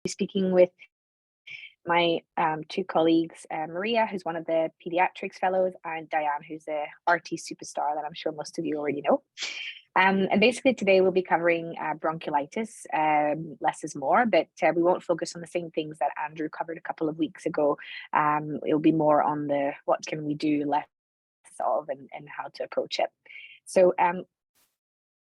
speaking with my two colleagues, Maria, who's one of the pediatrics fellows, and Diane, who's a RT superstar that I'm sure most of you already know. And basically today we'll be covering bronchiolitis, less is more, but we won't focus on the same things that Andrew covered a couple of weeks ago. It'll be more on the what can we do less of and how to approach it. So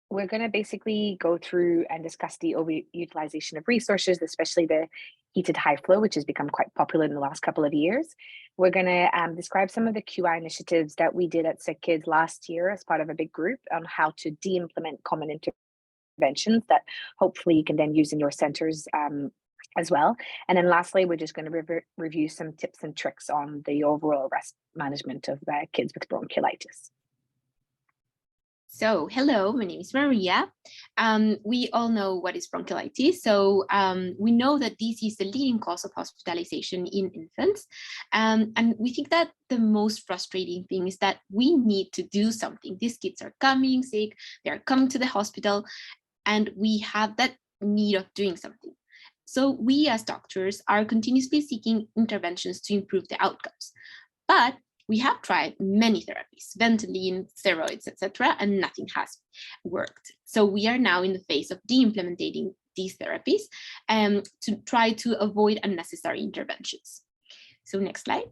we're going to basically go through and discuss the overutilization of resources, especially the heated high flow, which has become quite popular in the last couple of years. We're going to describe some of the QI initiatives that we did at Sick Kids last year as part of a big group on how to de-implement common interventions that hopefully you can then use in your centers as well. And then lastly, we're just going to review some tips and tricks on the overall risk management of kids with bronchiolitis. So, hello, my name is Maria. We all know what is bronchiolitis. So we know that this is the leading cause of hospitalization in infants. And we think that the most frustrating thing is that we need to do something. These kids are coming sick, they're coming to the hospital, and we have that need of doing something. So we as doctors are continuously seeking interventions to improve the outcomes. But we have tried many therapies, Ventolin, steroids, etc., and nothing has worked. So we are now in the phase of de-implementing these therapies to try to avoid unnecessary interventions. So next slide.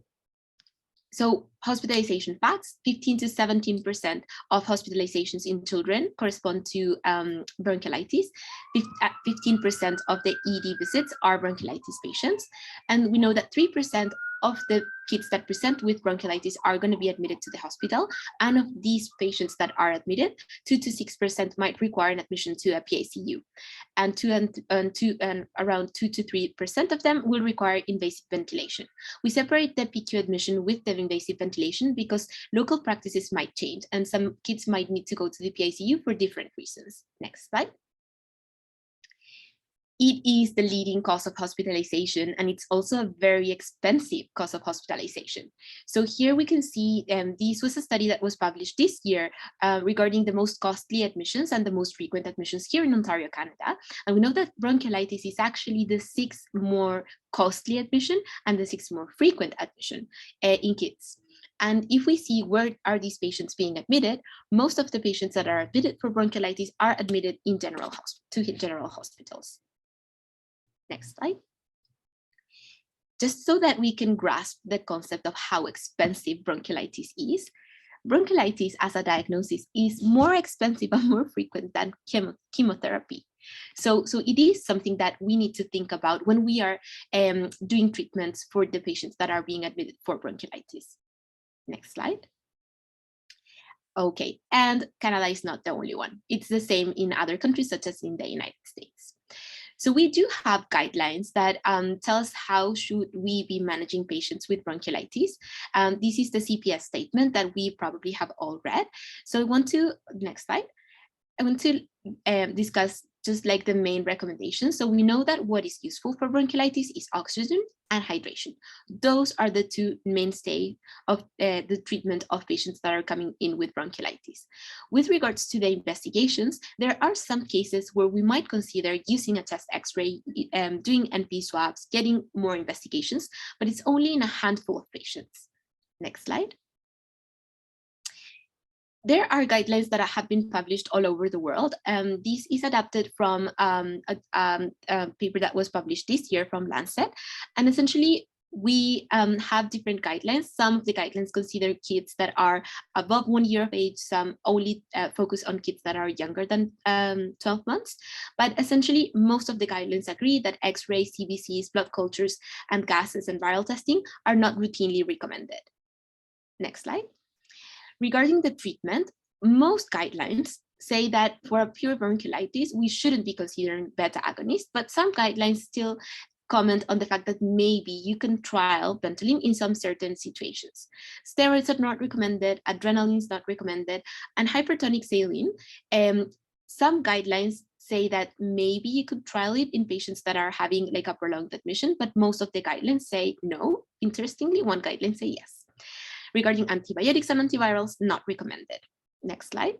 So hospitalization facts, 15 to 17% of hospitalizations in children correspond to bronchiolitis. 15% of the ED visits are bronchiolitis patients. And we know that 3% of the kids that present with bronchiolitis are going to be admitted to the hospital. And of these patients that are admitted, 2 to 6% might require an admission to a PICU. And around 2 to 3% of them will require invasive ventilation. We separate the PQ admission with the invasive ventilation because local practices might change and some kids might need to go to the PICU for different reasons. Next slide. It is the leading cause of hospitalization, and it's also a very expensive cause of hospitalization. So here we can see this was a study that was published this year regarding the most costly admissions and the most frequent admissions here in Ontario, Canada. And we know that bronchiolitis is actually the 6th more costly admission and the 6th more frequent admission in kids. And if we see where are these patients being admitted, most of the patients that are admitted for bronchiolitis are admitted in general hospitals. Next slide. Just so that we can grasp the concept of how expensive bronchiolitis is, bronchiolitis as a diagnosis is more expensive and more frequent than chemotherapy. So it is something that we need to think about when we are doing treatments for the patients that are being admitted for bronchiolitis. Next slide. Okay, and Canada is not the only one. It's the same in other countries, such as in the United States. So we do have guidelines that tell us how should we be managing patients with bronchiolitis. This is the CPS statement that we probably have all read. So I want to, next slide, I want to discuss just like the main recommendations. So we know that what is useful for bronchiolitis is oxygen and hydration. Those are the two mainstays of the treatment of patients that are coming in with bronchiolitis. With regards to the investigations, there are some cases where we might consider using a chest X-ray, doing NP swabs, getting more investigations, but it's only in a handful of patients. Next slide. There are guidelines that have been published all over the world. This is adapted from a paper that was published this year from Lancet. And essentially, we have different guidelines. Some of the guidelines consider kids that are above 1 year of age, some only focus on kids that are younger than 12 months. But essentially, most of the guidelines agree that X-rays, CBCs, blood cultures, and gases and viral testing are not routinely recommended. Next slide. Regarding the treatment, most guidelines say that for a pure bronchiolitis, we shouldn't be considering beta agonists, but some guidelines still comment on the fact that maybe you can trial Ventolin in some certain situations. Steroids are not recommended, adrenaline is not recommended, and hypertonic saline, some guidelines say that maybe you could trial it in patients that are having like a prolonged admission, but most of the guidelines say no. Interestingly, one guideline say yes. Regarding antibiotics and antivirals, not recommended. Next slide.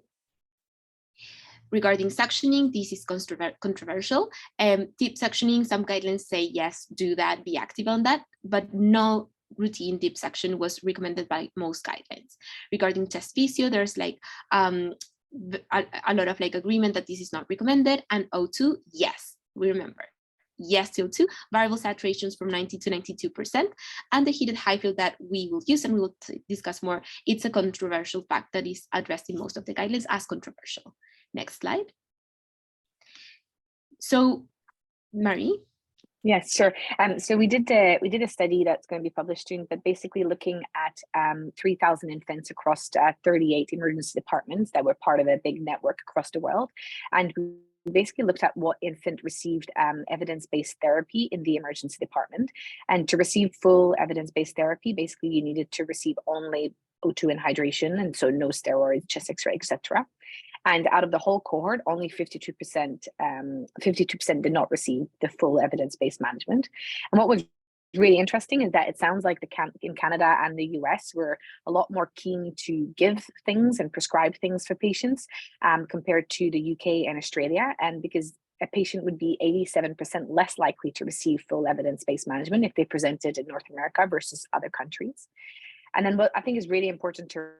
Regarding suctioning, this is controversial. Deep suctioning, some guidelines say, yes, do that, be active on that, but no routine deep suction was recommended by most guidelines. Regarding chest physio, there's like a lot of like agreement that this is not recommended. And O2, yes, we remember. Yes, CO2, variable saturations from 90 to 92%, and the heated high field that we will use and we will discuss more. It's a controversial fact that is addressed in most of the guidelines as controversial. Next slide. So, Marie. Yes, sure. So we did a study that's going to be published soon, but basically looking at 3,000 infants across 38 emergency departments that were part of a big network across the world, and we basically looked at what infant received evidence-based therapy in the emergency department. And to receive full evidence-based therapy, basically you needed to receive only O2 and hydration, and so no steroids, chest X-ray, etc. And out of the whole cohort, only 52% did not receive the full evidence-based management. And what was really interesting is that it sounds like in Canada and the US, we're a lot more keen to give things and prescribe things for patients compared to the UK and Australia. And because a patient would be 87% less likely to receive full evidence-based management if they presented in North America versus other countries. And then what I think is really important to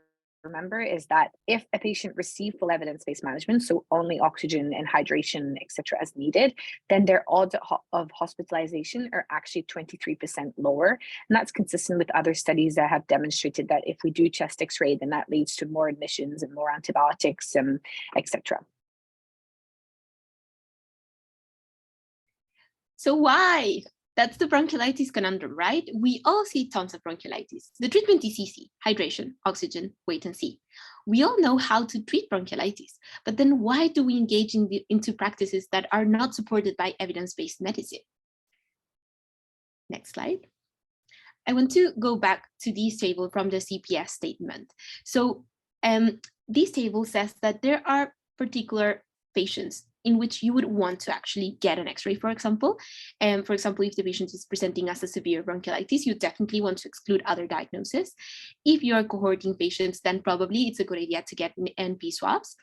remember is that if a patient received full evidence-based management, so only oxygen and hydration, etc., as needed, then their odds of hospitalization are actually 23% lower. And that's consistent with other studies that have demonstrated that if we do chest X-ray, then that leads to more admissions and more antibiotics, etc. So why? That's the bronchiolitis conundrum, right? We all see tons of bronchiolitis. The treatment is easy: hydration, oxygen, wait and see. We all know how to treat bronchiolitis, but then why do we engage into practices that are not supported by evidence-based medicine? Next slide. I want to go back to this table from the CPS statement. So this table says that there are particular patients in which you would want to actually get an X-ray, for example. For example, if the patient is presenting as a severe bronchiolitis, you definitely want to exclude other diagnoses. If you are cohorting patients, then probably it's a good idea to get NP swabs.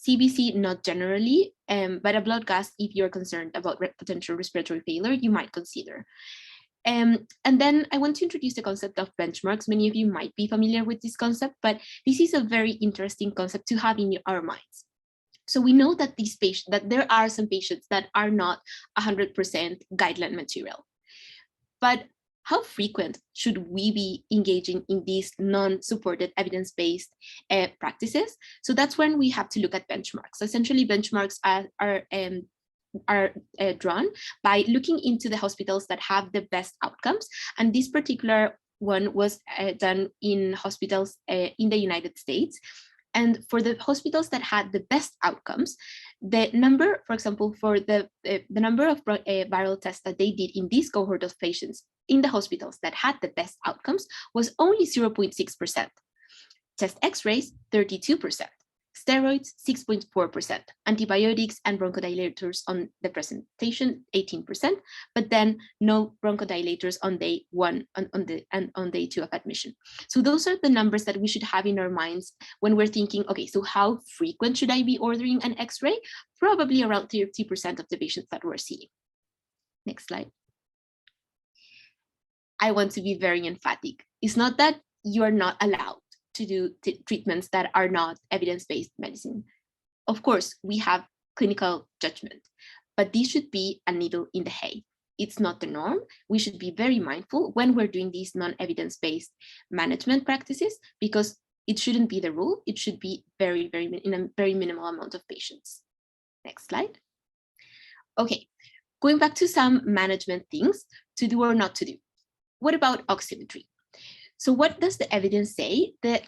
CBC, not generally, but a blood gas, if you're concerned about potential respiratory failure, you might consider. And then I want to introduce the concept of benchmarks. Many of you might be familiar with this concept, but this is a very interesting concept to have in our minds. So we know that there are some patients that are not 100% guideline material. But how frequent should we be engaging in these non-supported evidence-based practices? So that's when we have to look at benchmarks. Essentially, benchmarks are drawn by looking into the hospitals that have the best outcomes. And this particular one was done in hospitals in the United States. And for the hospitals that had the best outcomes, the number, for example, for the number of viral tests that they did in this cohort of patients in the hospitals that had the best outcomes was only 0.6%. Chest X-rays, 32%. Steroids, 6.4%, antibiotics and bronchodilators on the presentation, 18%, but then no bronchodilators on day 1 on day 2 of admission. So those are the numbers that we should have in our minds when we're thinking, okay, so how frequent should I be ordering an X-ray? Probably around 30% of the patients that we're seeing. Next slide. I want to be very emphatic. It's not that you're not allowed to do treatments that are not evidence-based medicine. Of course, we have clinical judgment, but this should be a needle in the hay. It's not the norm. We should be very mindful when we're doing these non-evidence-based management practices, because it shouldn't be the rule. It should be in a very minimal amount of patients. Next slide. Okay, going back to some management things to do or not to do. What about oximetry? So what does the evidence say? That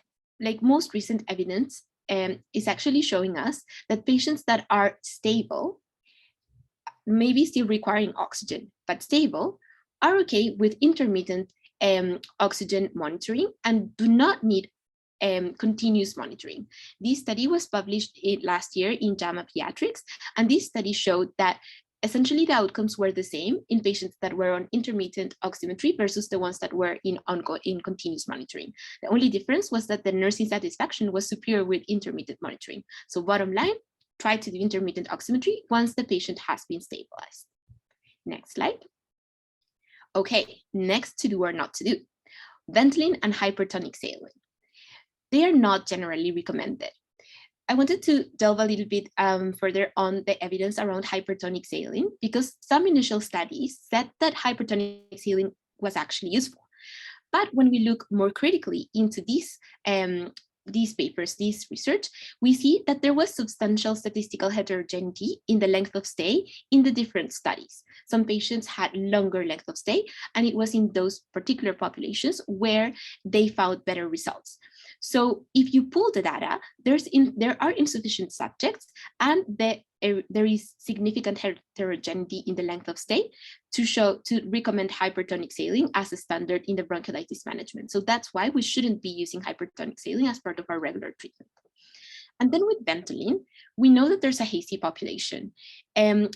most recent evidence is actually showing us that patients that are stable, maybe still requiring oxygen, but stable, are okay with intermittent oxygen monitoring and do not need continuous monitoring. This study was published last year in JAMA Pediatrics, and this study showed that essentially the outcomes were the same in patients that were on intermittent oximetry versus the ones that were in continuous monitoring. The only difference was that the nursing satisfaction was superior with intermittent monitoring. So bottom line, try to do intermittent oximetry once the patient has been stabilized. Next slide. Okay, next to do or not to do. Ventolin and hypertonic saline. They are not generally recommended. I wanted to delve a little bit further on the evidence around hypertonic saline, because some initial studies said that hypertonic saline was actually useful. But when we look more critically into these papers, this research, we see that there was substantial statistical heterogeneity in the length of stay in the different studies. Some patients had longer length of stay, and it was in those particular populations where they found better results. So if you pull the data, there are insufficient subjects, and there is significant heterogeneity in the length of stay to recommend hypertonic saline as a standard in the bronchiolitis management. So that's why we shouldn't be using hypertonic saline as part of our regular treatment. And then with Ventolin, we know that there's a hazy population.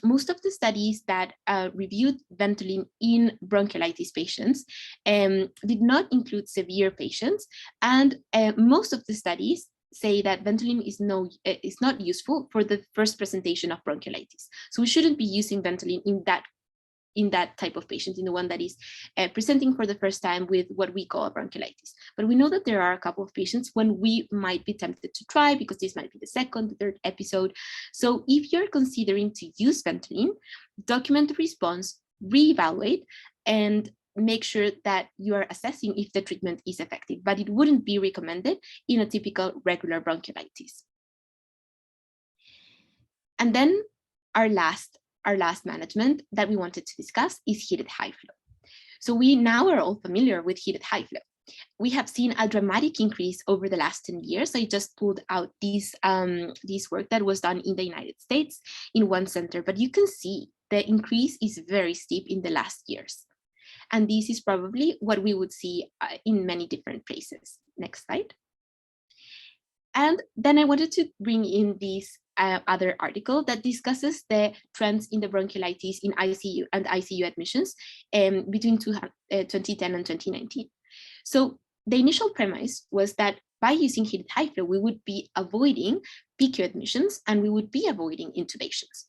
Most of the studies that reviewed Ventolin in bronchiolitis patients did not include severe patients. And most of the studies say that Ventolin is not useful for the first presentation of bronchiolitis. So we shouldn't be using Ventolin in that type of patient, in the one that is presenting for the first time with what we call bronchiolitis. But we know that there are a couple of patients when we might be tempted to try, because this might be the second, the third episode. So if you're considering to use Ventolin, document the response, reevaluate, and make sure that you are assessing if the treatment is effective, but it wouldn't be recommended in a typical regular bronchiolitis. And then our last management that we wanted to discuss is heated high flow. So we now are all familiar with heated high flow. We have seen a dramatic increase over the last 10 years. I just pulled out this work that was done in the United States in one center, but you can see the increase is very steep in the last years. And this is probably what we would see in many different places. Next slide. And then I wanted to bring in this other article that discusses the trends in the bronchiolitis in ICU and ICU admissions between 2010 and 2019. So the initial premise was that by using heated high flow, we would be avoiding PICU admissions and we would be avoiding intubations.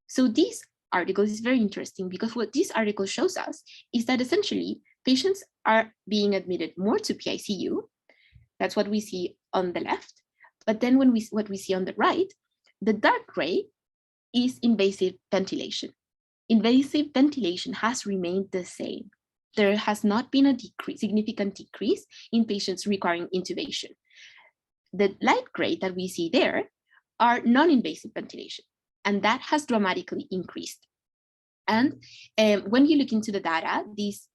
So this article is very interesting, because what this article shows us is that essentially patients are being admitted more to PICU. That's what we see on the left. But then what we see on the right, the dark gray is invasive ventilation. Invasive ventilation has remained the same. There has not been a significant decrease in patients requiring intubation. The light gray that we see there are non-invasive ventilation, and that has dramatically increased. And when you look into the data, this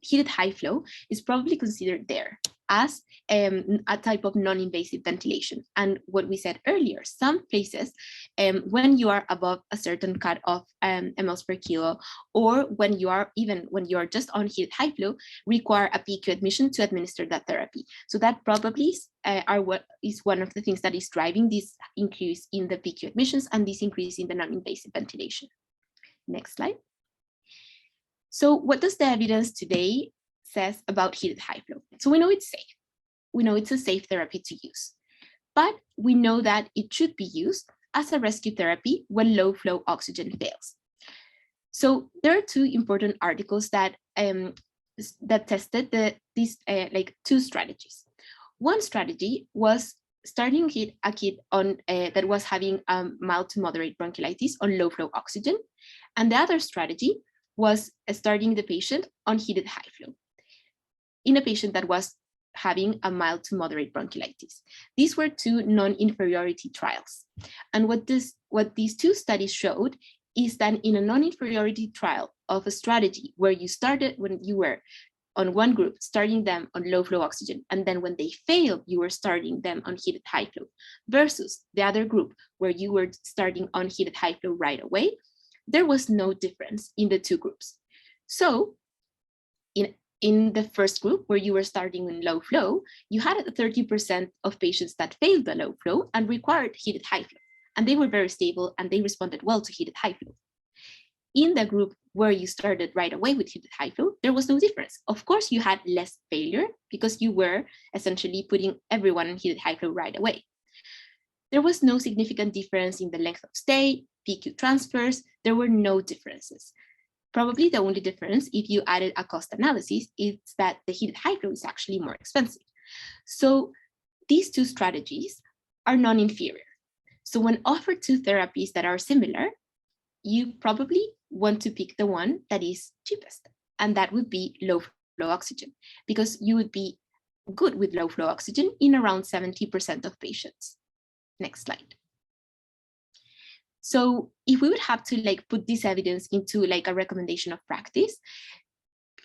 heated high flow is probably considered there as a type of non-invasive ventilation. And what we said earlier, some places, when you are above a certain cut of mLs per kilo, or when you are just on heated high flow, require a PICU admission to administer that therapy. So that probably what is one of the things that is driving this increase in the PICU admissions and this increase in the non-invasive ventilation. Next slide. So what does the evidence today says about heated high flow? So we know it's safe. We know it's a safe therapy to use, but we know that it should be used as a rescue therapy when low flow oxygen fails. So there are two important articles that tested these two strategies. One strategy was starting a kid on that was having mild to moderate bronchiolitis on low flow oxygen, and the other strategy was starting the patient on heated high flow in a patient that was having a mild to moderate bronchiolitis. These were two non-inferiority trials. And what these two studies showed is that in a non-inferiority trial of a strategy where you started when you were on one group, starting them on low flow oxygen, and then when they failed, you were starting them on heated high flow, versus the other group where you were starting on heated high flow right away, there was no difference in the two groups. So in the first group where you were starting in low flow, you had 30% of patients that failed the low flow and required heated high flow, and they were very stable and they responded well to heated high flow. In the group where you started right away with heated high flow, there was no difference. Of course, you had less failure because you were essentially putting everyone in heated high flow right away. There was no significant difference in the length of stay, PQ transfers, there were no differences. Probably the only difference, if you added a cost analysis, is that the heated high flow is actually more expensive. So these two strategies are non-inferior. So when offered two therapies that are similar, you probably want to pick the one that is cheapest, and that would be low flow oxygen, because you would be good with low flow oxygen in around 70% of patients. Next slide. So if we would have to put this evidence into a recommendation of practice,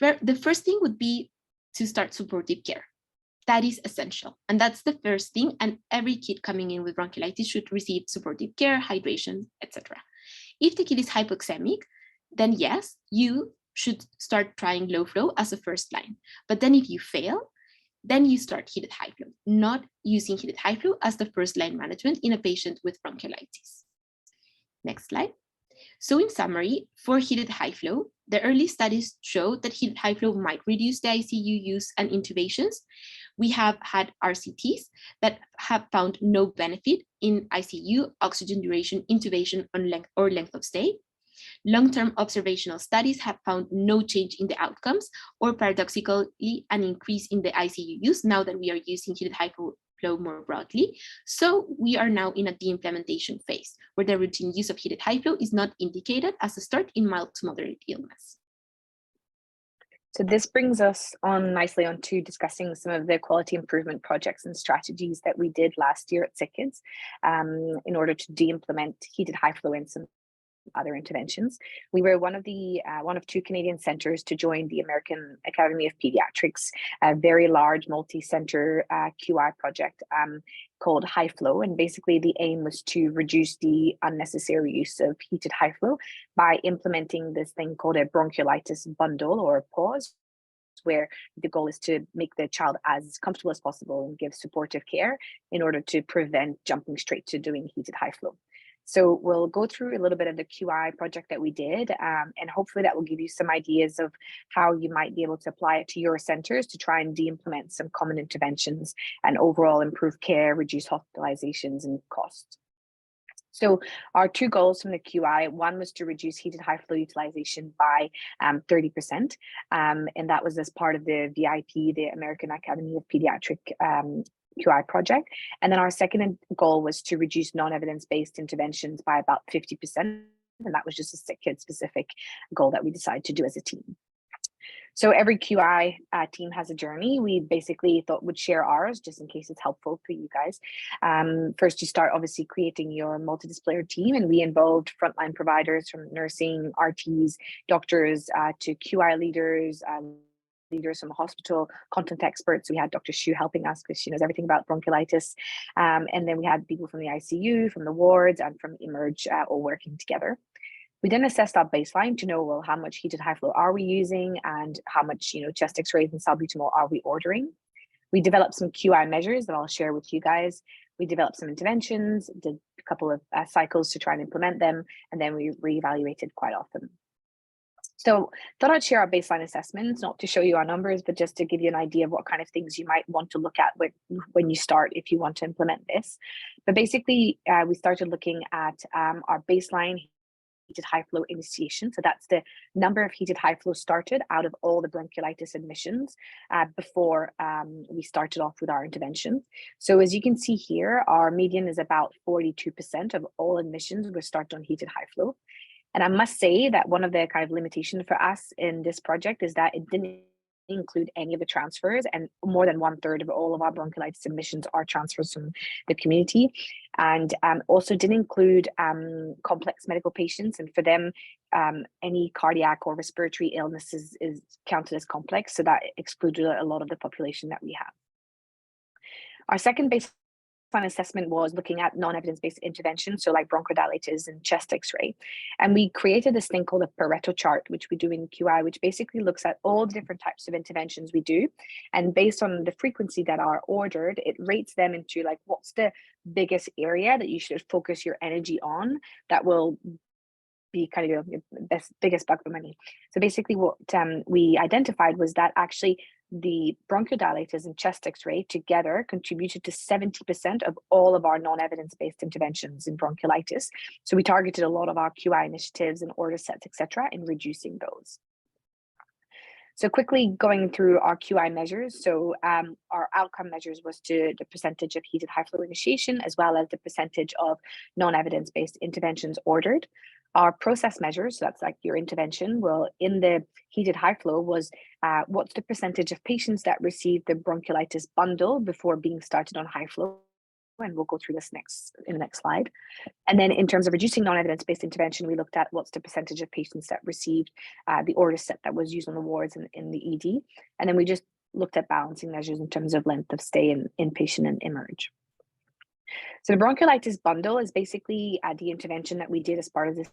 the first thing would be to start supportive care. That is essential. And that's the first thing. And every kid coming in with bronchiolitis should receive supportive care, hydration, etc. If the kid is hypoxemic, then yes, you should start trying low flow as a first line. But then if you fail, then you start heated high flow, not using heated high flow as the first line management in a patient with bronchiolitis. Next slide. So in summary, for heated high flow, the early studies show that heated high flow might reduce the ICU use and intubations. We have had RCTs that have found no benefit in ICU, oxygen duration, intubation on length of stay. Long-term observational studies have found no change in the outcomes, or paradoxically, an increase in the ICU use now that we are using heated high flow more broadly. So we are now in a de-implementation phase, where the routine use of heated high flow is not indicated as a start in mild to moderate illness. So this brings us on nicely onto discussing some of the quality improvement projects and strategies that we did last year at SickKids in order to de-implement heated high flow in some other interventions. We were one of two Canadian centers to join the American Academy of Pediatrics, a very large multi-center QI project called High Flow. And basically the aim was to reduce the unnecessary use of heated high flow by implementing this thing called a bronchiolitis bundle or pause, where the goal is to make the child as comfortable as possible and give supportive care in order to prevent jumping straight to doing heated high flow. So we'll go through a little bit of the QI project that we did, and hopefully that will give you some ideas of how you might be able to apply it to your centers to try and de-implement some common interventions and overall improve care, reduce hospitalizations and costs. So our two goals from the QI, one was to reduce heated high flow utilization by 30%, and that was as part of the VIP, the American Academy of Pediatric QI project. And then our second goal was to reduce non-evidence-based interventions by about 50%. And that was just a SickKids specific goal that we decided to do as a team. So every QI team has a journey. We basically thought would share ours just in case it's helpful for you guys. First, you start obviously creating your multidisciplinary team, and we involved frontline providers from nursing, RTs, doctors to QI leaders, leaders from the hospital, content experts. We had Dr. Shu helping us because she knows everything about bronchiolitis. And then we had people from the ICU, from the wards, and from Emerge all working together. We then assessed our baseline to know, well, how much heated high flow are we using and how much, chest x-rays and salbutamol are we ordering. We developed some QI measures that I'll share with you guys. We developed some interventions, did a couple of cycles to try and implement them, and then we reevaluated quite often. So thought I'd share our baseline assessments, not to show you our numbers, but just to give you an idea of what kind of things you might want to look at when you start, if you want to implement this. But basically, we started looking at our baseline heated high flow initiation. So that's the number of heated high flow started out of all the bronchiolitis admissions before we started off with our intervention. So as you can see here, our median is about 42% of all admissions were started on heated high flow. And I must say that one of the kind of limitations for us in this project is that it didn't include any of the transfers, and more than 1/3 of all of our bronchiolitis admissions are transfers from the community, and also didn't include complex medical patients. And for them, any cardiac or respiratory illnesses is counted as complex, so that excluded a lot of the population that we have. Our second baseline assessment was looking at non-evidence-based interventions, so like bronchodilators and chest x-ray. And we created this thing called a Pareto chart, which we do in QI, which basically looks at all the different types of interventions we do. And based on the frequency that are ordered, it rates them into like, what's the biggest area that you should focus your energy on that will be kind of your biggest buck for money. So basically what we identified was that actually the bronchiolitis and chest X-ray together contributed to 70% of all of our non-evidence-based interventions in bronchiolitis. So we targeted a lot of our QI initiatives and order sets, etc., in reducing those. So quickly going through our QI measures. So our outcome measures was to the percentage of heated high flow initiation, as well as the percentage of non-evidence-based interventions ordered. Our process measures, so that's like your intervention, well, in the heated high flow was what's the percentage of patients that received the bronchiolitis bundle before being started on high flow? And we'll go through this in the next slide. And then in terms of reducing non-evidence-based intervention, we looked at what's the percentage of patients that received the order set that was used on the wards in the ED. And then we just looked at balancing measures in terms of length of stay in inpatient and emerge. So the bronchiolitis bundle is basically the intervention that we did as part of this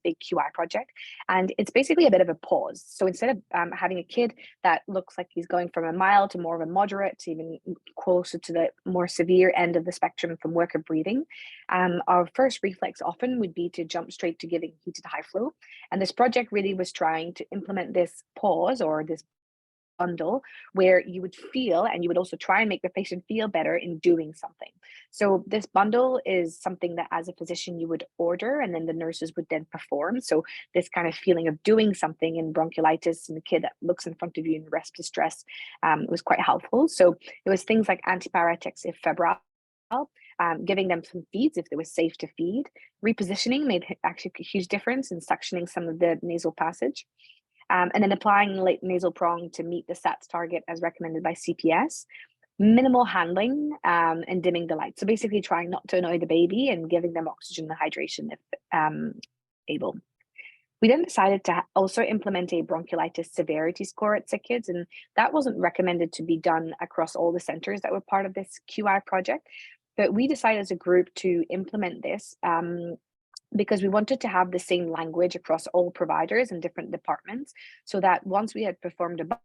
big QI project. And it's basically a bit of a pause. So instead of having a kid that looks like he's going from a mild to more of a moderate, to even closer to the more severe end of the spectrum from work of breathing, our first reflex often would be to jump straight to giving heated high flow. And this project really was trying to implement this pause or this bundle where you would feel, and you would also try and make the patient feel better in doing something. So this bundle is something that as a physician you would order, and then the nurses would then perform. So this kind of feeling of doing something in bronchiolitis and the kid that looks in front of you in respiratory distress was quite helpful. So it was things like antipyretics if febrile, giving them some feeds if it was safe to feed. Repositioning made actually a huge difference in suctioning some of the nasal passage. And then applying late nasal prong to meet the SATS target as recommended by CPS. Minimal handling and dimming the light. So basically trying not to annoy the baby and giving them oxygen and hydration if able. We then decided to also implement a bronchiolitis severity score at sick kids, and that wasn't recommended to be done across all the centers that were part of this QI project. But we decided as a group to implement this because we wanted to have the same language across all providers and different departments, so that once we had performed a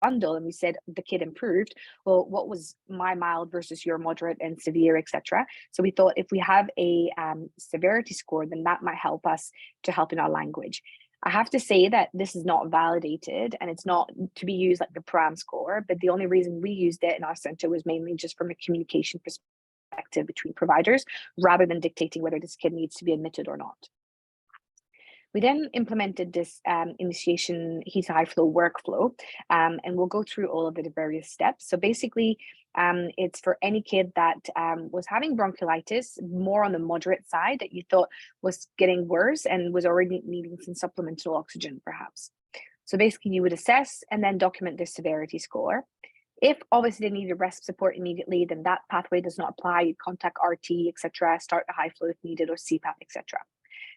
bundle and we said the kid improved, well, what was my mild versus your moderate and severe, etc. So we thought if we have a severity score, then that might help us to help in our language. I have to say that this is not validated and it's not to be used like the PRAM score, but the only reason we used it in our center was mainly just from a communication perspective between providers, rather than dictating whether this kid needs to be admitted or not. We then implemented this initiation heat high flow workflow, and we'll go through all of the various steps. So basically, it's for any kid that was having bronchiolitis, more on the moderate side, that you thought was getting worse and was already needing some supplemental oxygen, perhaps. So basically, you would assess and then document their severity score. If obviously they needed resp support immediately, then that pathway does not apply. You contact RT, etc., start the high flow if needed, or CPAP, etc.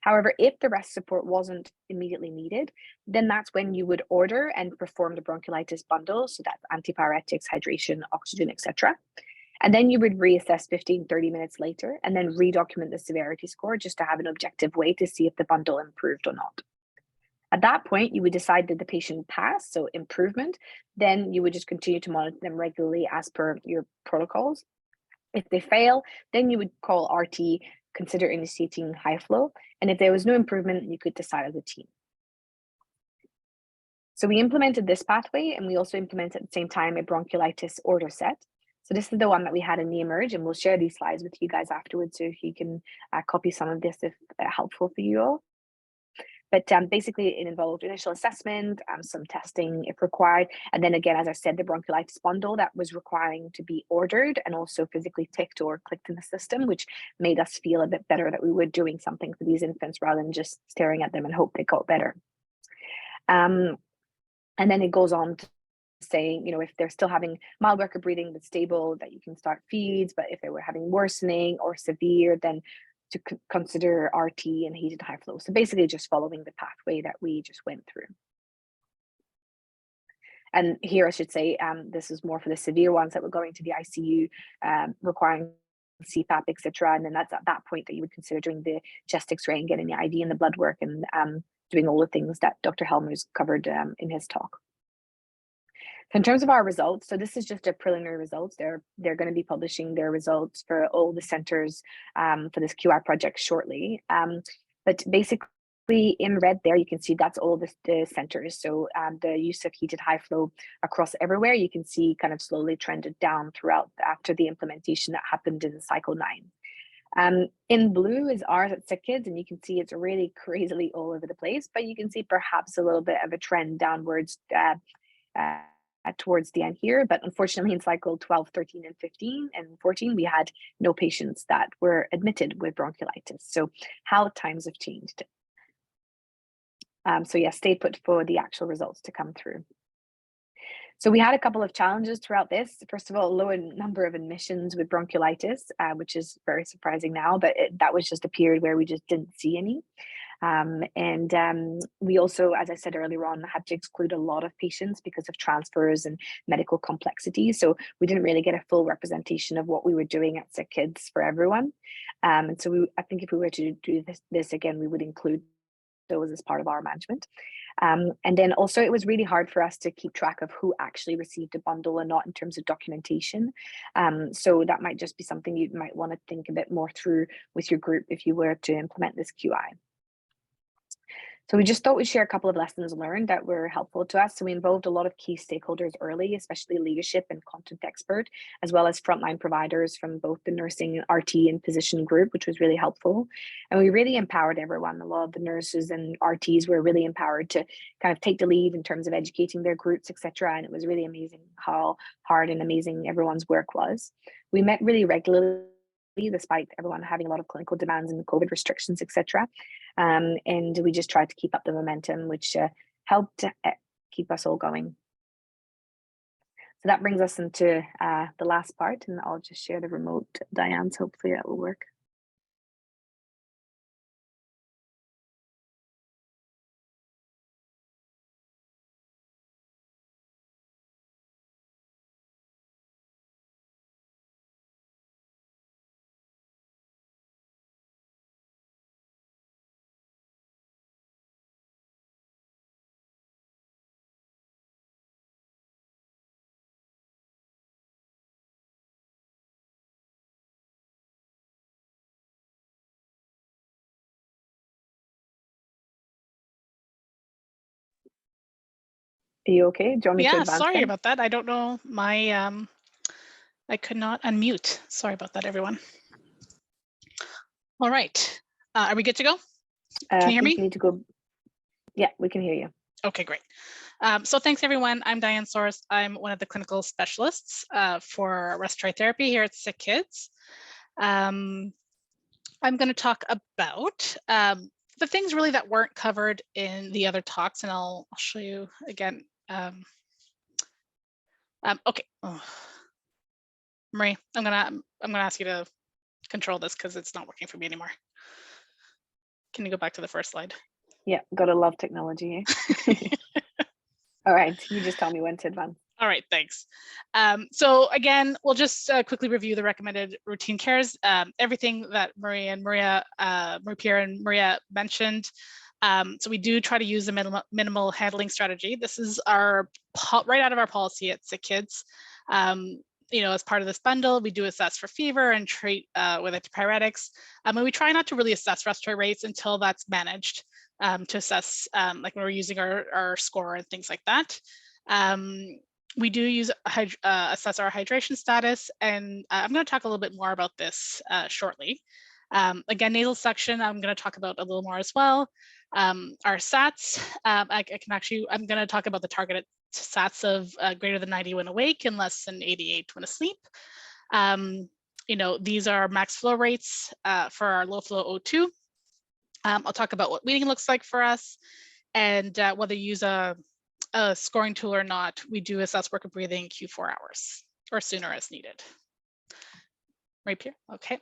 However, if the resp support wasn't immediately needed, then that's when you would order and perform the bronchiolitis bundle. So that's antipyretics, hydration, oxygen, etc. And then you would reassess 15, 30 minutes later, and then redocument the severity score just to have an objective way to see if the bundle improved or not. At that point, you would decide that the patient passed, so improvement. Then you would just continue to monitor them regularly as per your protocols. If they fail, then you would call RT, consider initiating high flow. And if there was no improvement, you could decide as a team. So we implemented this pathway, and we also implemented at the same time a bronchiolitis order set. So this is the one that we had in the emerge, and we'll share these slides with you guys afterwards, so if you can copy some of this if helpful for you all. But basically, it involved initial assessment, some testing if required. And then again, as I said, the bronchiolitis bundle that was requiring to be ordered and also physically ticked or clicked in the system, which made us feel a bit better that we were doing something for these infants rather than just staring at them and hope they got better. And then it goes on to say, you know, if they're still having mild work of breathing that's stable, that you can start feeds. But if they were having worsening or severe, then to consider RT and heated high flow. So basically just following the pathway that we just went through. And here I should say, this is more for the severe ones that were going to the ICU, requiring CPAP, etc. And then that's at that point that you would consider doing the chest X-ray and getting the IV and the blood work and doing all the things that Dr. Helmer's covered in his talk. So in terms of our results, so this is just a preliminary results. They're going to be publishing their results for all the centers for this QI project shortly. But basically, in red there, you can see that's all the centers. So the use of heated high flow across everywhere, you can see kind of slowly trended down throughout after the implementation that happened in cycle 9. In blue is ours at Sick Kids, and you can see it's really crazily all over the place, but you can see perhaps a little bit of a trend downwards towards the end here. But unfortunately, in cycle 12, 13, and 15 and 14, we had no patients that were admitted with bronchiolitis. So how times have changed. So yeah, stay put for the actual results to come through. So we had a couple of challenges throughout this. First of all, a lower number of admissions with bronchiolitis, which is very surprising now, but that was just a period where we just didn't see any. We also, as I said earlier on, had to exclude a lot of patients because of transfers and medical complexity. So we didn't really get a full representation of what we were doing at Sick Kids for everyone. And so I think if we were to do this again, we would include those as part of our management. And then also it was really hard for us to keep track of who actually received a bundle and not in terms of documentation. So that might just be something you might want to think a bit more through with your group if you were to implement this QI. So we just thought we'd share a couple of lessons learned that were helpful to us. So we involved a lot of key stakeholders early, especially leadership and content expert, as well as frontline providers from both the nursing, RT, and physician group, which was really helpful. And we really empowered everyone. A lot of the nurses and RTs were really empowered to kind of take the lead in terms of educating their groups, etc. And it was really amazing how hard and amazing everyone's work was. We met really regularly, despite everyone having a lot of clinical demands and COVID restrictions, etc. And we just tried to keep up the momentum, which helped keep us all going. So that brings us into the last part, and I'll just share the remote, Diane, so hopefully that will work. Are you okay? Do you want me to advance? Sorry then? about that. I don't know. I could not unmute. Sorry about that, everyone. All right. Are we good to go? Can you hear me? You need to go. Yeah, we can hear you. Okay, great. So thanks, everyone. I'm Diane Soros. I'm one of the clinical specialists for respiratory therapy here at Sick Kids. I'm going to talk about the things really that weren't covered in the other talks, and I'll show you again. Okay. Oh. Marie, I'm gonna ask you to control this because it's not working for me anymore. Can you go back to the first slide? Yeah, gotta love technology. All right, you just tell me when to advance. All right, thanks. So again, we'll just quickly review the recommended routine cares. Everything that Marie-Pierre and Maria mentioned. So we do try to use a minimal handling strategy. This is our right out of our policy at Sick Kids. As part of this bundle, we do assess for fever and treat with antipyretics. And we try not to really assess respiratory rates until that's managed to assess, like when we're using our score and things like that. We do use assess our hydration status, and I'm going to talk a little bit more about this shortly. Again, nasal suction, I'm going to talk about a little more as well. Our SATs, I'm going to talk about the targeted SATs of greater than 90 when awake and less than 88 when asleep. These are max flow rates for our low flow O2. I'll talk about what weaning looks like for us, and whether you use a scoring tool or not, we do assess work of breathing Q4 hours or sooner as needed. Right here. Okay.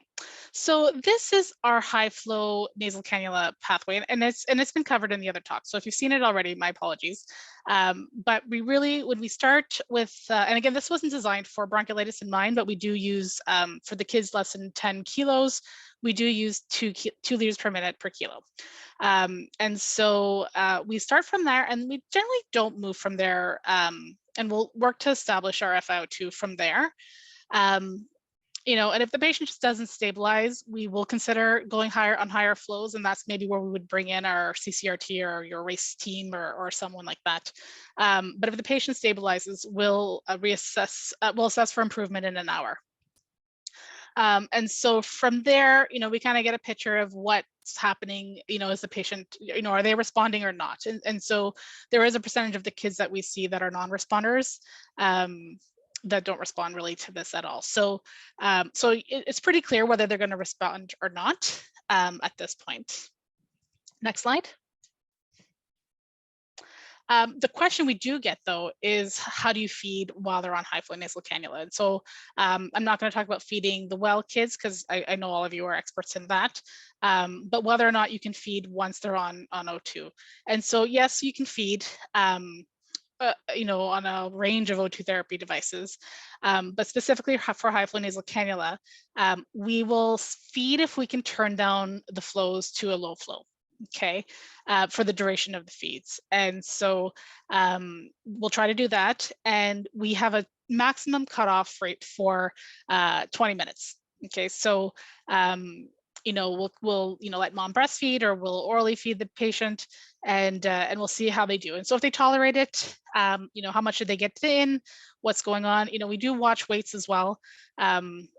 So this is our high flow nasal cannula pathway, and it's been covered in the other talks. So if you've seen it already, my apologies. But when we start with, and again, this wasn't designed for bronchiolitis in mind, but we do use for the kids less than 10 kilos, we do use 2 liters per minute per kilo. And so we start from there, and we generally don't move from there, and we'll work to establish our FiO2 from there. and if the patient just doesn't stabilize, we will consider going higher on higher flows, and that's maybe where we would bring in our CCRT or your race team or someone like that. But if the patient stabilizes, we'll reassess, we'll assess for improvement in an hour. And so from there, we kind of get a picture of what's happening, as the patient, are they responding or not? And so there is a percentage of the kids that we see that are non-responders, that don't respond really to this at all. So, it's pretty clear whether they're going to respond or not at this point. Next slide. The question we do get, though, is how do you feed while they're on high flow nasal cannula? And so I'm not going to talk about feeding the well kids, because I know all of you are experts in that, but whether or not you can feed once they're on O2. And so, yes, you can feed, on a range of O2 therapy devices, but specifically for high flow nasal cannula, we will feed if we can turn down the flows to a low flow. Okay, for the duration of the feeds. And so we'll try to do that. And we have a maximum cutoff rate for 20 minutes. Okay, so we'll let mom breastfeed, or we'll orally feed the patient, and we'll see how they do. And so if they tolerate it, how much did they get in, what's going on? We do watch weights as well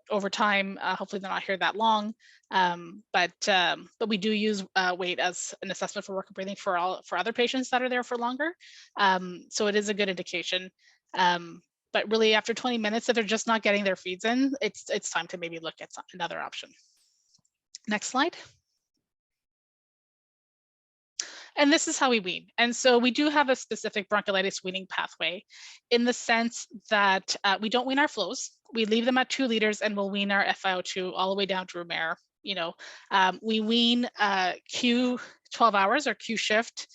over time. Hopefully they're not here that long, but we do use weight as an assessment for work and breathing for other patients that are there for longer. So it is a good indication. But really, after 20 minutes, if they're just not getting their feeds in, it's time to maybe look at another option. Next slide. And this is how we wean. And so we do have a specific bronchiolitis weaning pathway, in the sense that we don't wean our flows. We leave them at 2 liters, and we'll wean our FiO2 all the way down to room air. We wean Q 12 hours or Q shift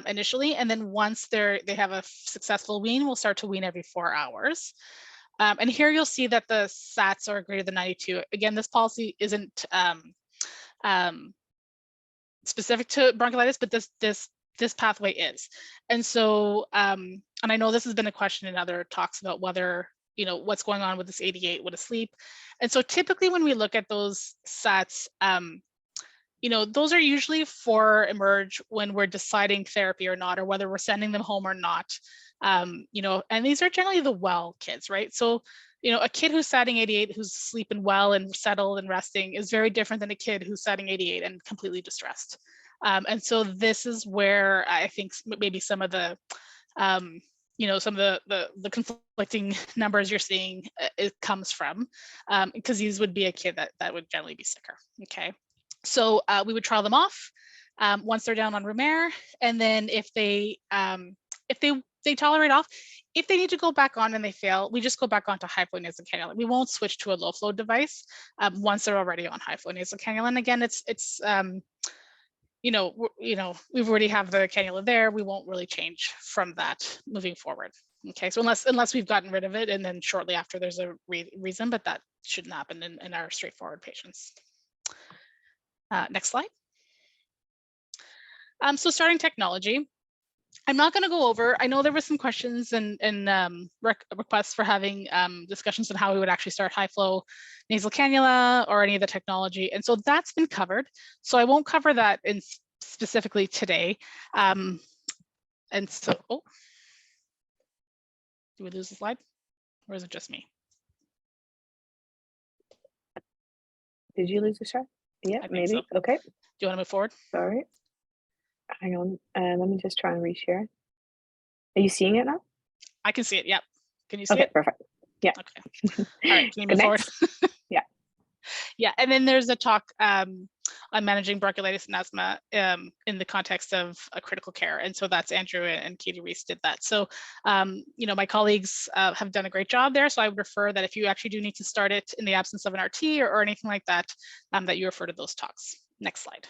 initially, and then once they have a successful wean, we'll start to wean every 4 hours. And here you'll see that the SATs are greater than 92. Again, this policy isn't specific to bronchiolitis, but this pathway is. And so, and I know this has been a question in other talks about whether, what's going on with this 88 with a sleep. And so typically when we look at those SATs, those are usually for emerge when we're deciding therapy or not, or whether we're sending them home or not. And these are generally the well kids, right? So, a kid who's SATing 88, who's sleeping well and settled and resting, is very different than a kid who's SATing 88 and completely distressed. And so this is where I think maybe some of the, some of the conflicting numbers you're seeing, it comes from, because these would be a kid that would generally be sicker. Okay, so we would trial them off once they're down on room air, and then if they tolerate off, if they need to go back on and they fail, we just go back onto high flow nasal cannula. We won't switch to a low flow device once they're already on high flow nasal cannula. And again, we've already have the cannula there. We won't really change from that moving forward. Okay, so unless we've gotten rid of it, and then shortly after there's a reason, but that shouldn't happen in our straightforward patients. Next slide. So starting technology. I'm not going to go over, I know there were some questions and requests for having discussions on how we would actually start high flow nasal cannula or any of the technology. And so that's been covered. So I won't cover that specifically today. And so, do we lose the slide, or is it just me? Did you lose the slide? Yeah, maybe. So. Okay. Do you want to move forward? Sorry. Hang on. Let me just try and reshare. Are you seeing it now? I can see it. Yep. Can you see it? Okay, perfect. Yeah. Okay. All right. Can you move forward? Yeah. Yeah. And then there's a talk on managing bronchiolitis and asthma in the context of a critical care. And so that's Andrew and Katie Reese did that. So, my colleagues have done a great job there. So I would refer that if you actually do need to start it in the absence of an RT or anything like that, that you refer to those talks. Next slide.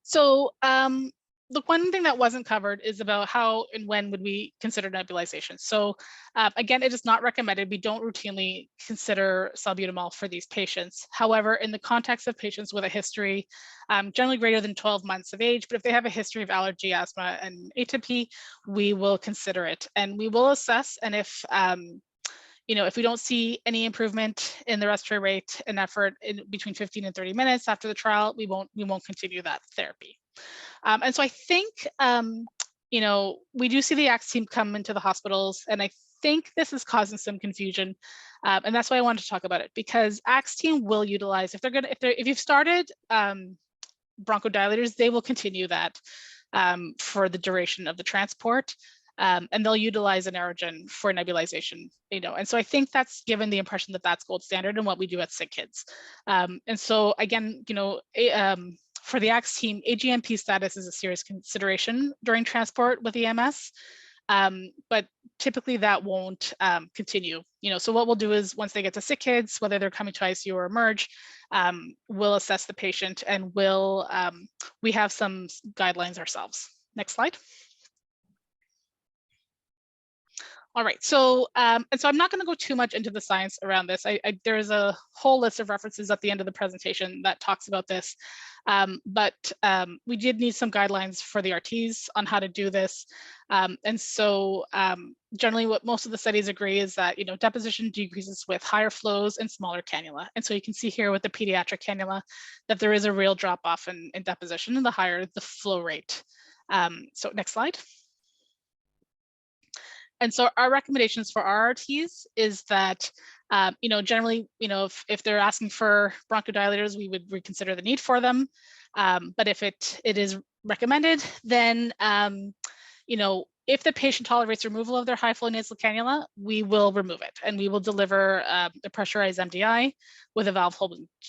So the one thing that wasn't covered is about how and when would we consider nebulization. So again, it is not recommended. We don't routinely consider salbutamol for these patients. However, in the context of patients with a history, generally greater than 12 months of age, but if they have a history of allergy, asthma, and atopy, we will consider it. And we will assess, and if if we don't see any improvement in the respiratory rate and effort in between 15 and 30 minutes after the trial, we won't continue that therapy. And so I think, we do see the ACTS team come into the hospitals, and I think this is causing some confusion. And that's why I wanted to talk about it, because ACTS team will utilize, if you've started bronchodilators, they will continue that for the duration of the transport. And they'll utilize an aerogen for nebulization, and so I think that's given the impression that that's gold standard and what we do at sick kids. And so again, for the ACTS team, AGMP status is a serious consideration during transport with EMS, but typically that won't continue. So what we'll do is once they get to sick kids, whether they're coming to ICU or emerge, we'll assess the patient, and we have some guidelines ourselves. Next slide. All right, so and so I'm not going to go too much into the science around this. There's a whole list of references at the end of the presentation that talks about this, but we did need some guidelines for the RTs on how to do this. And so generally what most of the studies agree is that, deposition decreases with higher flows and smaller cannula. And so you can see here with the pediatric cannula that there is a real drop off in deposition, and the higher the flow rate. So next slide. And so our recommendations for our RTs is that, generally, if they're asking for bronchodilators, we would reconsider the need for them. But if it is recommended, then, if the patient tolerates removal of their high flow nasal cannula, we will remove it, and we will deliver the pressurized MDI with a valve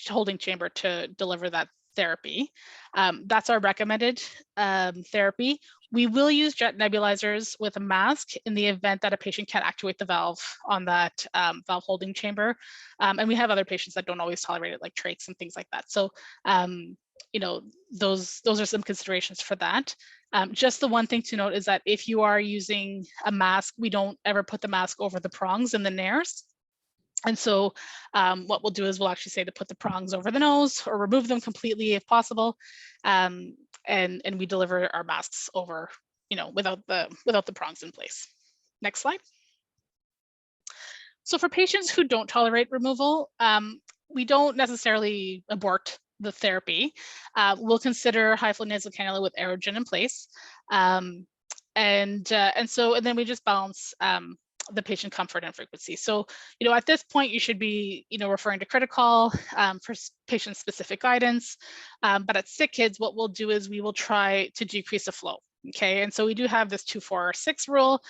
holding chamber to deliver that therapy. That's our recommended therapy. We will use jet nebulizers with a mask in the event that a patient can't actuate the valve on that valve holding chamber. And we have other patients that don't always tolerate it, like trachs and things like that. So, those are some considerations for that. Just the one thing to note is that if you are using a mask, we don't ever put the mask over the prongs and the nares. And so what we'll do is we'll actually say to put the prongs over the nose or remove them completely if possible. And we deliver our masks over, without the prongs in place. Next slide. So for patients who don't tolerate removal, we don't necessarily abort the therapy. We'll consider high flow nasal cannula with aerogen in place. And then we just balance the patient comfort and frequency. So, at this point, you should be, referring to critical for patient-specific guidance. But at sick kids, what we'll do is we will try to decrease the flow. Okay, and so we do have this 2-4-6 rule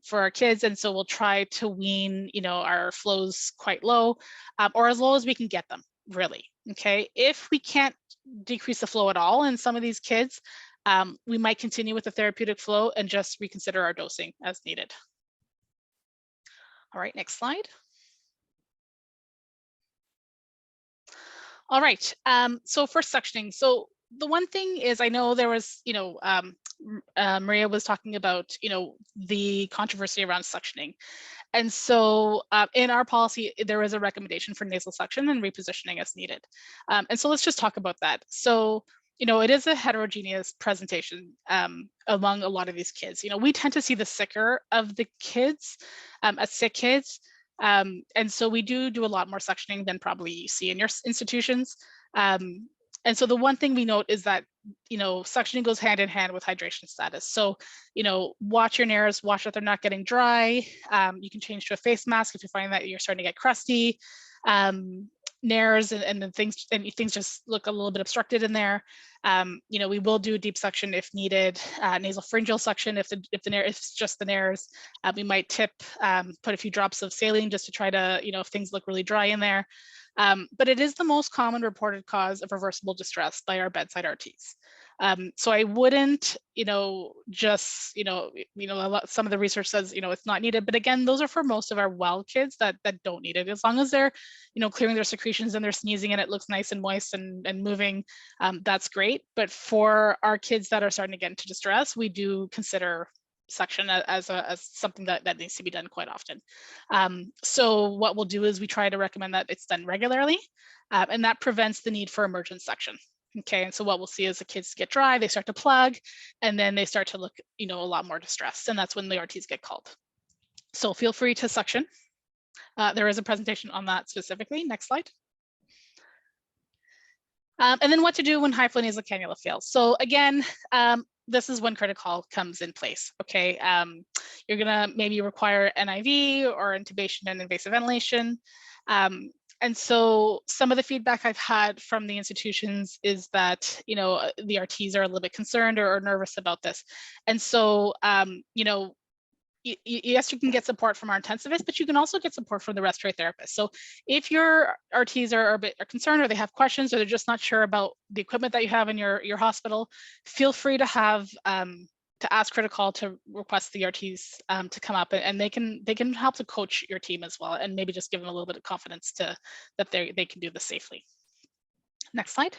for our kids, and so we'll try to wean, our flows quite low, or as low as we can get them, really. Okay, if we can't decrease the flow at all in some of these kids, we might continue with the therapeutic flow and just reconsider our dosing as needed. All right, next slide. All right, so for suctioning, so the one thing is, I know there was, Maria was talking about, the controversy around suctioning. And so in our policy, there is a recommendation for nasal suction and repositioning as needed. And so let's just talk about that. So, it is a heterogeneous presentation among a lot of these kids. We tend to see the sicker of the kids as sick kids. And so we do a lot more suctioning than probably you see in your institutions. And so the one thing we note is that, suctioning goes hand in hand with hydration status. So, watch your nares, watch that they're not getting dry. You can change to a face mask if you find that you're starting to get crusty. Nares and then things just look a little bit obstructed in there. We will do deep suction if needed, nasal pharyngeal suction if it's just the nares. We might put a few drops of saline just to try to, if things look really dry in there. But it is the most common reported cause of reversible distress by our bedside RTs. So I wouldn't, just, some of the research says, it's not needed. But again, those are for most of our well kids that don't need it. As long as they're, clearing their secretions and they're sneezing and it looks nice and moist and moving, that's great. But for our kids that are starting to get into distress, we do consider suction as something that needs to be done quite often. So what we'll do is we try to recommend that it's done regularly, and that prevents the need for emergent suction. Okay, and so what we'll see is the kids get dry, they start to plug, and then they start to look, a lot more distressed, and that's when the RTs get called. So feel free to suction. There is a presentation on that specifically. Next slide. And then what to do when high flow nasal cannula fails. So again, this is when critical comes in place, okay? You're gonna maybe require an IV or intubation and invasive ventilation. And so some of the feedback I've had from the institutions is that, the RTs are a little bit concerned or nervous about this. And so, yes, you can get support from our intensivist, but you can also get support from the respiratory therapist. So if your RTs are concerned, or they have questions, or they're just not sure about the equipment that you have in your hospital, feel free to have to ask Critical to request the RTs to come up, and they can help to coach your team as well, and maybe just give them a little bit of confidence that they can do this safely. Next slide.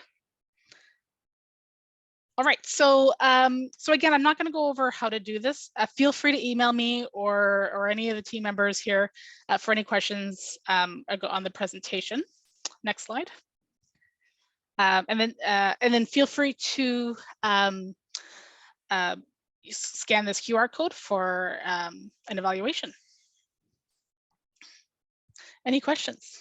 All right, so again, I'm not going to go over how to do this. Feel free to email me or any of the team members here for any questions on the presentation. Next slide. And then feel free to scan this QR code for an evaluation. Any questions?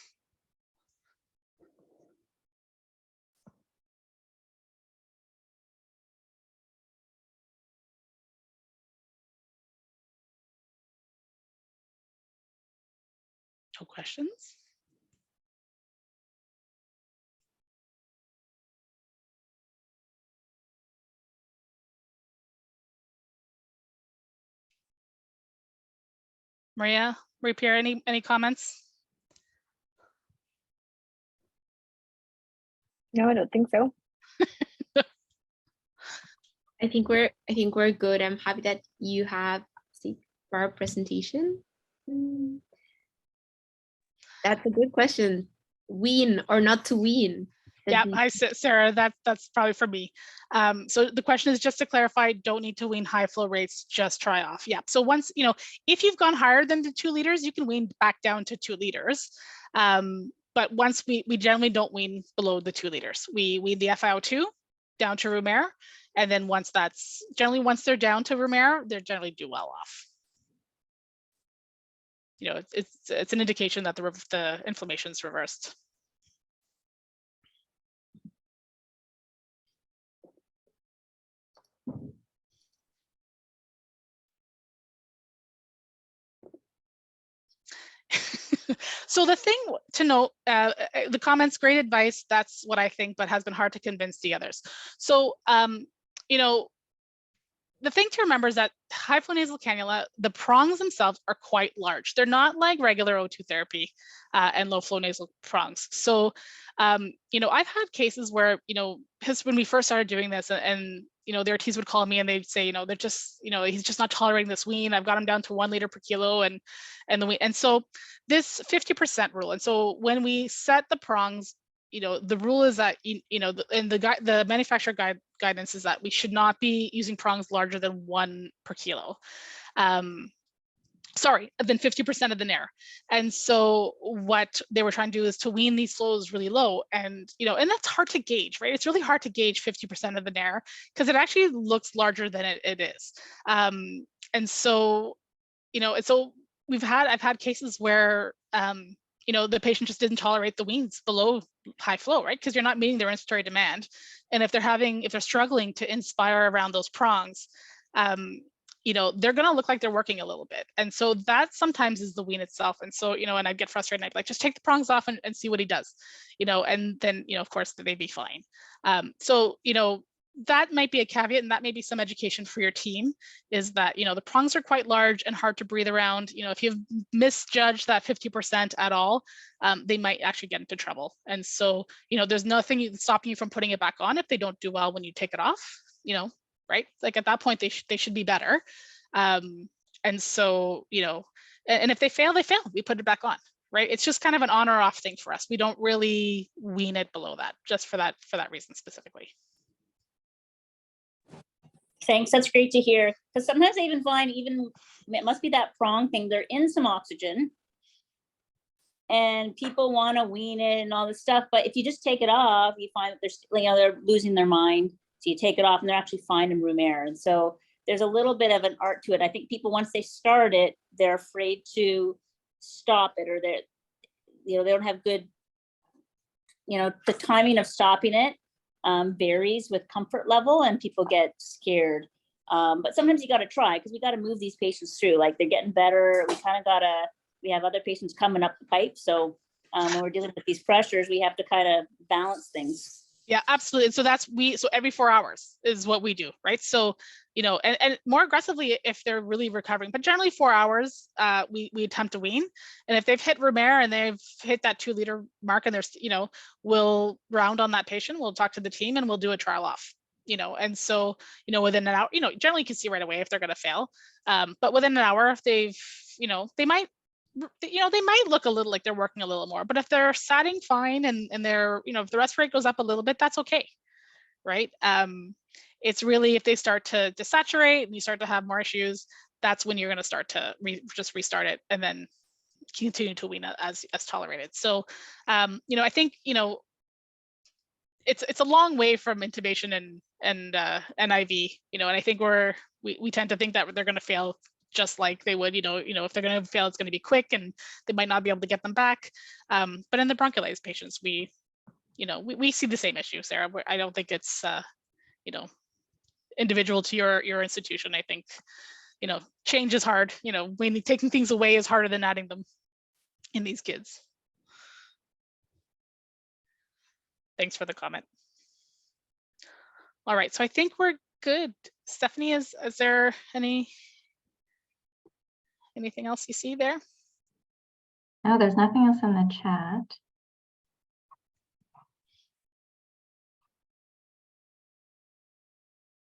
No questions? Maria, Pierre, any comments? No, I don't think so. I think we're good. I'm happy that you have for our presentation. That's a good question. Wean or not to wean? Yeah, hi Sarah, that's probably for me. So the question is, just to clarify, don't need to wean high flow rates, just try off. Yeah, so once, if you've gone higher than the 2 liters, you can wean back down to 2 liters. But once we generally don't wean below the 2 liters. We wean the FiO2 down to room air. And then once they're down to room air, they're generally do well off. It's an indication that the inflammation is reversed. So the thing to note, the comments, great advice, that's what I think, but has been hard to convince the others. So, the thing to remember is that high flow nasal cannula, the prongs themselves are quite large. They're not like regular O2 therapy and low flow nasal prongs. So, I've had cases where, because when we first started doing this and the RTs would call me and they'd say, they're just, he's just not tolerating this wean. I've got him down to 1 liter per kilo and so this 50% rule. And so when we set the prongs, the rule is that, and the manufacturer guidance is that we should not be using prongs larger than 1 per kilo. Sorry, than 50% of the nair. And so what they were trying to do is to wean these flows really low. And, and that's hard to gauge, right? It's really hard to gauge 50% of the nair because it actually looks larger than it is. And so, so I've had cases where, the patient just didn't tolerate the weans below high flow, right? Because you're not meeting their inspiratory demand. And if they're struggling to inspire around those prongs, they're going to look like they're working a little bit. And so that sometimes is the wean itself. And so, and I'd get frustrated and I'd be like, just take the prongs off and see what he does, and then, of course, they'd be fine. So, that might be a caveat, and that may be some education for your team, is that, the prongs are quite large and hard to breathe around. If you've misjudged that 50% at all, they might actually get into trouble. And so, there's nothing stopping you from putting it back on if they don't do well when you take it off, right? Like at that point, they should be better. And so, and if they fail, we put it back on, right? It's just kind of an on or off thing for us. We don't really wean it below that, just for that reason specifically. Thanks, that's great to hear. Because sometimes I even find, it must be that prong thing, they're in some oxygen and people want to wean it and all this stuff. But if you just take it off, you find that they're losing their mind. So you take it off and they're actually fine in room air. And so there's a little bit of an art to it. I think people, once they start it, they're afraid to stop it, or they're, you know, they don't have good, you know, the timing of stopping it varies with comfort level, and people get scared. But sometimes you got to try, because we got to move these patients through. Like, they're getting better. We kind of we have other patients coming up the pipe. So when we're dealing with these pressures, we have to kind of balance things. Yeah, absolutely. And so so every 4 hours is what we do, right? So, you know, and more aggressively if they're really recovering, but generally 4 hours, we attempt to wean. And if they've hit Romer and they've hit that 2 liter mark, and there's, you know, we'll round on that patient, we'll talk to the team, and we'll do a trial off, you know. And so, you know, within an hour, you know, generally you can see right away if they're going to fail. But within an hour, if they've, you know, they might look a little like they're working a little more, but if they're satting fine and they're, you know, if the respiratory rate goes up a little bit, that's okay, right? It's really if they start to desaturate and you start to have more issues, that's when you're going to start to just restart it and then continue to wean as tolerated. So, you know, I think, you know, it's a long way from intubation and NIV, you know, and I think we tend to think that they're going to fail just like they would, you know, if they're going to fail, it's going to be quick and they might not be able to get them back. But in the bronchiolitis patients, we see the same issue, Sarah. I don't think it's, you know, individual to your institution. I think, you know, change is hard. You know, when taking things away is harder than adding them in these kids. Thanks for the comment. All right, so I think we're good. Stephanie, is there anything else you see there? No, there's nothing else in the chat.